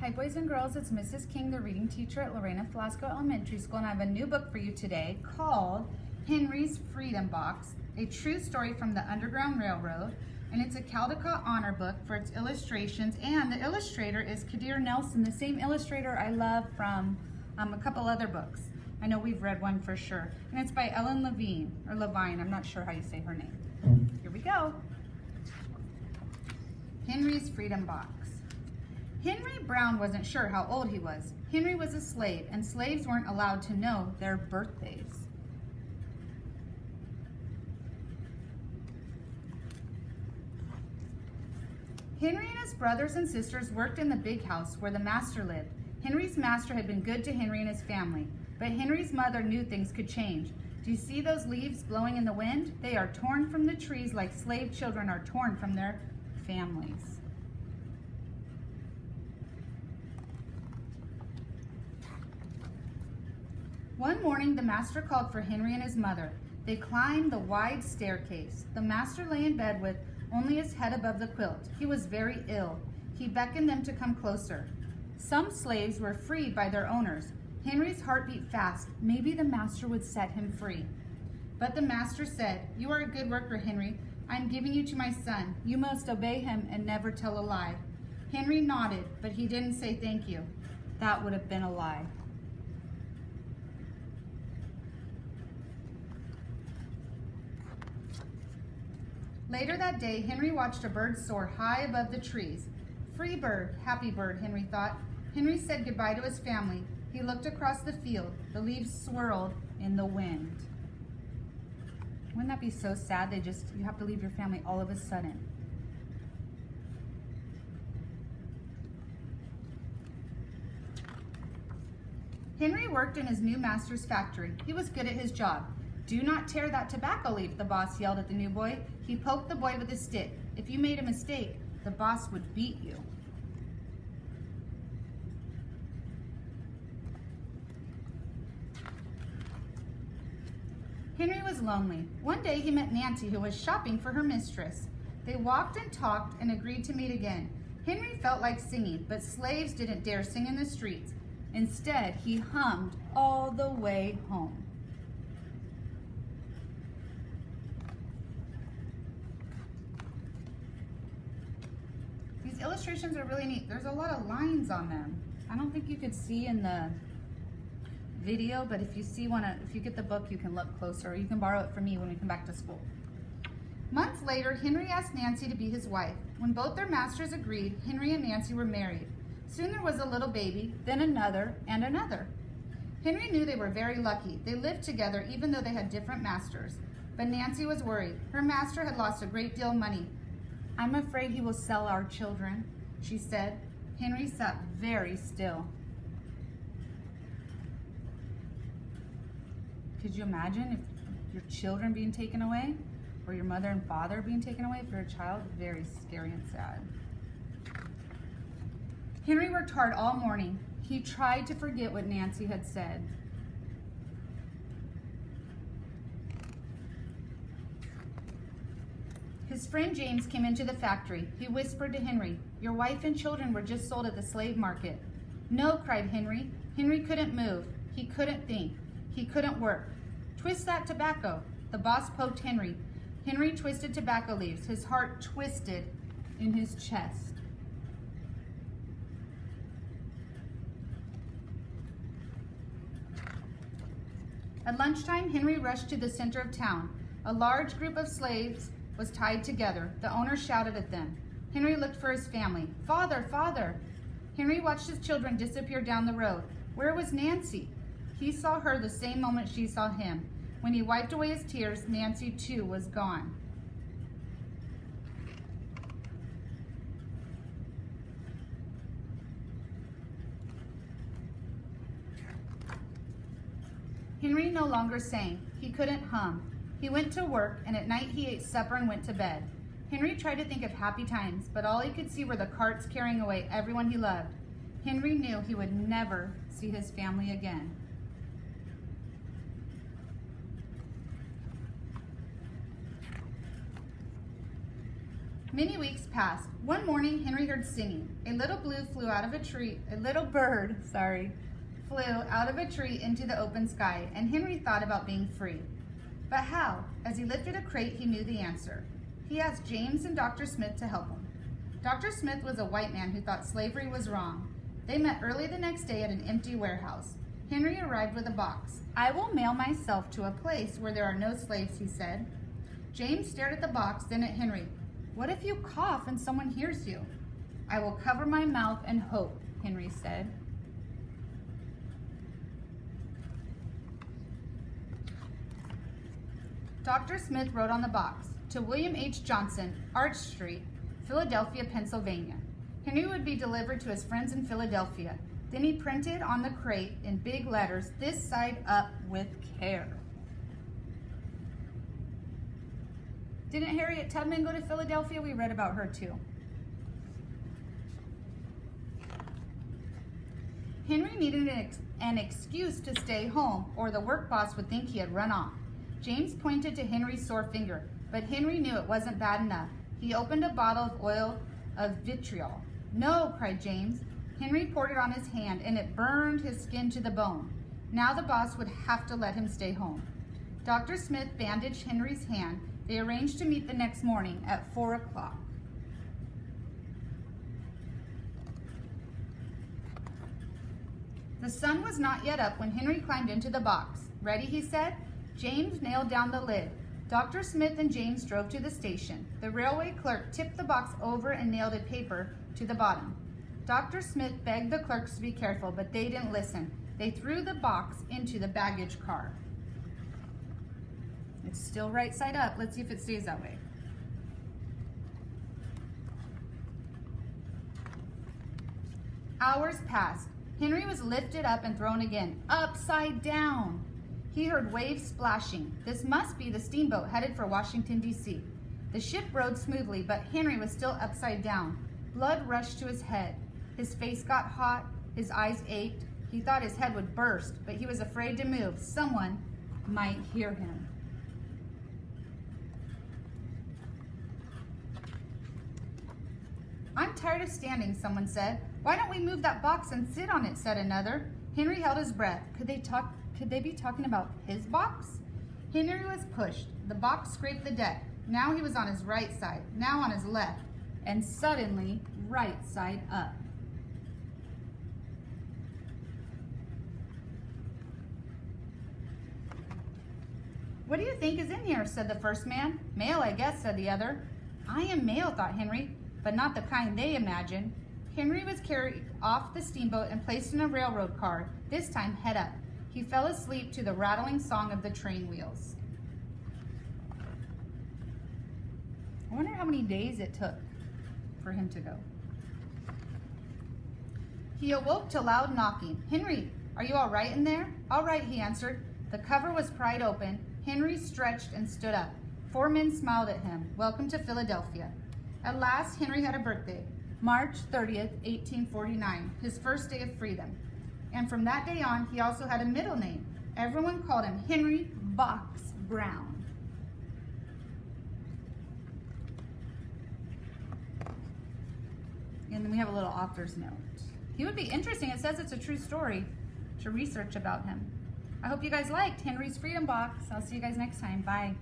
Hi boys and girls, it's Mrs. King, the reading teacher at Lorena Velasco Elementary School, and I have a new book for you today called Henry's Freedom Box, a true story from the Underground Railroad, and it's a Caldecott Honor book for its illustrations, and the illustrator is Kadir Nelson, the same illustrator I love from a couple other books. I know we've read one for sure, and it's by Ellen Levine, or Levine, I'm not sure how you say her name. Here we go. Henry's Freedom Box. Henry Brown wasn't sure how old he was. Henry was a slave, and slaves weren't allowed to know their birthdays. Henry and his brothers and sisters worked in the big house where the master lived. Henry's master had been good to Henry and his family, but Henry's mother knew things could change. Do you see those leaves blowing in the wind? They are torn from the trees like slave children are torn from their families. One morning, the master called for Henry and his mother. They climbed the wide staircase. The master lay in bed with only his head above the quilt. He was very ill. He beckoned them to come closer. Some slaves were freed by their owners. Henry's heart beat fast. Maybe the master would set him free. But the master said, "You are a good worker, Henry. I am giving you to my son. You must obey him and never tell a lie." Henry nodded, but he didn't say thank you. That would have been a lie. Later that day, Henry watched a bird soar high above the trees. Free bird, happy bird, Henry thought. Henry said goodbye to his family. He looked across the field. The leaves swirled in the wind. Wouldn't that be so sad? You have to leave your family all of a sudden. Henry worked in his new master's factory. He was good at his job. "Do not tear that tobacco leaf," the boss yelled at the new boy. He poked the boy with a stick. If you made a mistake, the boss would beat you. Henry was lonely. One day he met Nancy, who was shopping for her mistress. They walked and talked and agreed to meet again. Henry felt like singing, but slaves didn't dare sing in the streets. Instead, he hummed all the way home. These illustrations are really neat. There's a lot of lines on them. I don't think you could see in the video, but if you get the book, you can look closer, or you can borrow it from me when we come back to school. Months later, Henry asked Nancy to be his wife. When both their masters agreed, Henry and Nancy were married. Soon there was a little baby, then another and another. Henry knew they were very lucky. They lived together even though they had different masters. But Nancy was worried. Her master had lost a great deal of money. "I'm afraid he will sell our children," she said. Henry sat very still. Could you imagine if your children being taken away, or your mother and father being taken away for a child? Very scary and sad. Henry worked hard all morning. He tried to forget what Nancy had said. His friend James came into the factory. He whispered to Henry, "Your wife and children were just sold at the slave market." "No," cried Henry. Henry couldn't move. He couldn't think. He couldn't work. "Twist that tobacco." The boss poked Henry. Henry twisted tobacco leaves. His heart twisted in his chest. At lunchtime, Henry rushed to the center of town. A large group of slaves was tied together. The owner shouted at them. Henry looked for his family. "Father, father!" Henry watched his children disappear down the road. Where was Nancy? He saw her the same moment she saw him. When he wiped away his tears, Nancy too was gone. Henry no longer sang. He couldn't hum. He went to work, and at night he ate supper and went to bed. Henry tried to think of happy times, but all he could see were the carts carrying away everyone he loved. Henry knew he would never see his family again. Many weeks passed. One morning, Henry heard singing. A little bird flew out of a tree into the open sky, and Henry thought about being free. But how? As he lifted a crate, he knew the answer. He asked James and Dr. Smith to help him. Dr. Smith was a white man who thought slavery was wrong. They met early the next day at an empty warehouse. Henry arrived with a box. "I will mail myself to a place where there are no slaves," he said. James stared at the box, then at Henry. "What if you cough and someone hears you?" "I will cover my mouth and hope," Henry said. Dr. Smith wrote on the box, "To William H. Johnson, Arch Street, Philadelphia, Pennsylvania." Henry would be delivered to his friends in Philadelphia. Then he printed on the crate in big letters, "This side up with care." Didn't Harriet Tubman go to Philadelphia? We read about her too. Henry needed an excuse to stay home, or the work boss would think he had run off. James pointed to Henry's sore finger, but Henry knew it wasn't bad enough. He opened a bottle of oil of vitriol. "No," cried James. Henry poured it on his hand, and it burned his skin to the bone. Now the boss would have to let him stay home. Dr. Smith bandaged Henry's hand. They arranged to meet the next morning at 4 o'clock. The sun was not yet up when Henry climbed into the box. "Ready?" he said. James nailed down the lid. Dr. Smith and James drove to the station. The railway clerk tipped the box over and nailed a paper to the bottom. Dr. Smith begged the clerks to be careful, but they didn't listen. They threw the box into the baggage car. It's still right side up. Let's see if it stays that way. Hours passed. Henry was lifted up and thrown again, upside down. He heard waves splashing. This must be the steamboat headed for Washington, D.C. The ship rode smoothly, but Henry was still upside down. Blood rushed to his head. His face got hot. His eyes ached. He thought his head would burst, but he was afraid to move. Someone might hear him. "I'm tired of standing," someone said. "Why don't we move that box and sit on it?" said another. Henry held his breath. Could they be talking about his box? Henry was pushed. The box scraped the deck. Now he was on his right side, now on his left, and suddenly right side up. "What do you think is in here?" said the first man. "Mail, I guess," said the other. "I am mail," thought Henry, but not the kind they imagined. Henry was carried off the steamboat and placed in a railroad car, this time head up. He fell asleep to the rattling song of the train wheels. I wonder how many days it took for him to go. He awoke to loud knocking. "Henry, are you all right in there?" "All right," he answered. The cover was pried open. Henry stretched and stood up. 4 men smiled at him. "Welcome to Philadelphia." At last, Henry had a birthday, March 30th, 1849, his first day of freedom. And from that day on, he also had a middle name. Everyone called him Henry Box Brown. And then we have a little author's note. He would be interesting. It says it's a true story to research about him. I hope you guys liked Henry's Freedom Box. I'll see you guys next time. Bye.